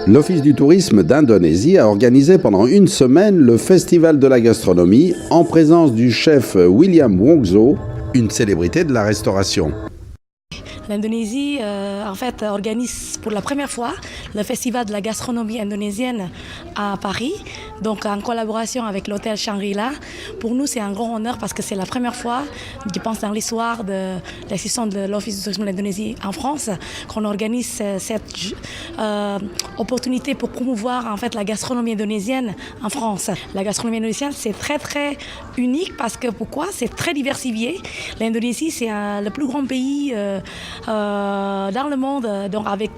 L'Office du tourisme d'Indonésie a organisé pendant une semaine le Festival de la gastronomie en présence du chef William Wongso, une célébrité de la restauration. L'Indonésie, en fait, organise pour la première fois le Festival de la gastronomie indonésienne à Paris, donc en collaboration avec l'hôtel Shangri-La. Pour nous, c'est un grand honneur parce que c'est la première fois, je pense, dans l'histoire de l'existence de l'Office du tourisme de l'Indonésie en France, qu'on organise cette opportunité pour promouvoir en fait la gastronomie indonésienne en France. La gastronomie indonésienne, c'est très unique parce que pourquoi? C'est très diversifié. L'Indonésie, c'est le plus grand pays dans le monde, donc avec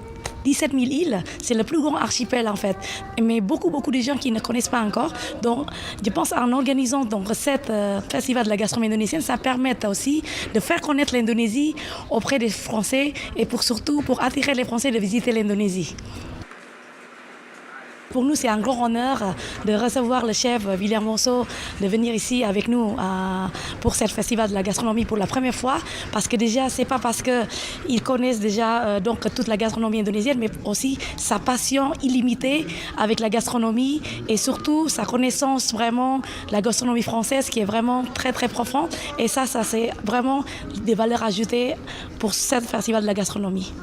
17 000 îles, c'est le plus grand archipel en fait. Mais beaucoup de gens qui ne connaissent pas encore. Donc, je pense en organisant donc cette festival de la gastronomie indonésienne, ça permet aussi de faire connaître l'Indonésie auprès des Français et surtout pour attirer les Français de visiter l'Indonésie. Pour nous, c'est un grand honneur de recevoir le chef William Wongso, de venir ici avec nous pour ce festival de la gastronomie pour la première fois. Parce que déjà, c'est pas parce qu'ils connaissent déjà donc toute la gastronomie indonésienne, mais aussi sa passion illimitée avec la gastronomie et surtout sa connaissance vraiment de la gastronomie française qui est vraiment très profonde. Et ça c'est vraiment des valeurs ajoutées pour ce festival de la gastronomie.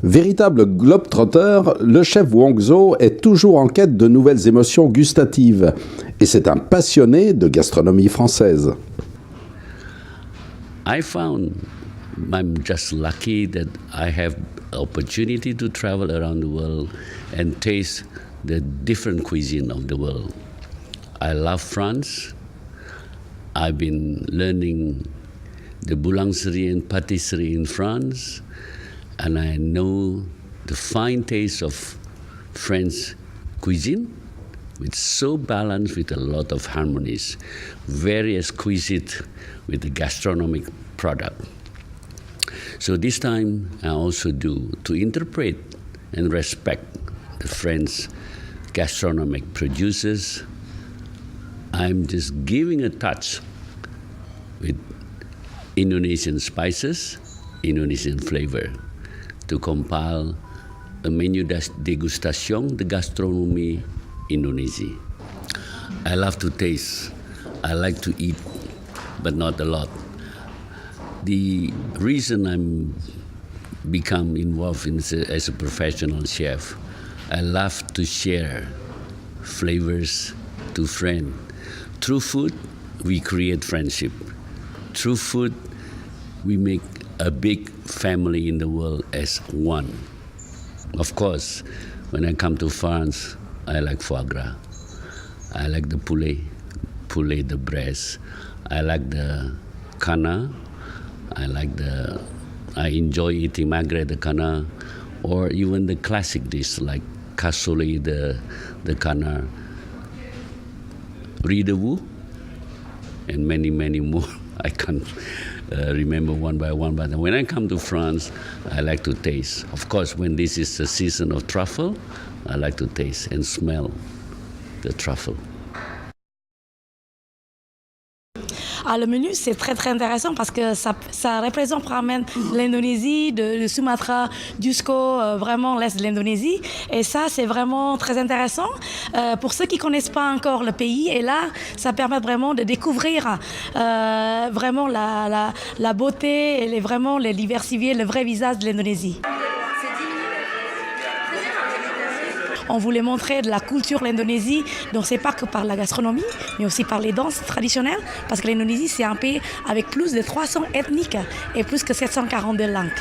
Véritable globe-trotter, le chef Wongso est toujours en quête de nouvelles émotions gustatives. Et c'est un passionné de gastronomie française. I found I'm just lucky that I have opportunity to travel around the world and taste the different cuisine of the world. I love France. I've been learning the boulangerie and patisserie in France. And I know the fine taste of French cuisine. It's so balanced with a lot of harmonies, very exquisite with the gastronomic product. So this time I also do to interpret and respect the French gastronomic producers. I'm just giving a touch with Indonesian spices, Indonesian flavor, to compile a menu degustation de gastronomie Indonesia. I love to taste. I like to eat, but not a lot. The reason I'm become involved as a professional chef, I love to share flavors to friends. Through food, we create friendship. Through food, we make a big family in the world as one. Of course, when I come to France, I like foie gras. I like the poulet de Bresse. I like the canard. I enjoy eating magret de canard, or even the classic dish like cassoulet de canard, riz de veau, and many more. I can't remember one by one, but when I come to France, I like to taste. Of course, when this is the season of truffle, I like to taste and smell the truffle. Le menu, c'est très intéressant parce que ça représente vraiment l'Indonésie, de Sumatra jusqu'au vraiment l'est de l'Indonésie. Et ça, c'est vraiment très intéressant pour ceux qui ne connaissent pas encore le pays. Et là, ça permet vraiment de découvrir vraiment la beauté et vraiment les diversifier, le vrai visage de l'Indonésie. On voulait montrer de la culture de l'Indonésie, donc c'est pas que par la gastronomie, mais aussi par les danses traditionnelles, parce que l'Indonésie c'est un pays avec plus de 300 ethniques et plus que 742 langues.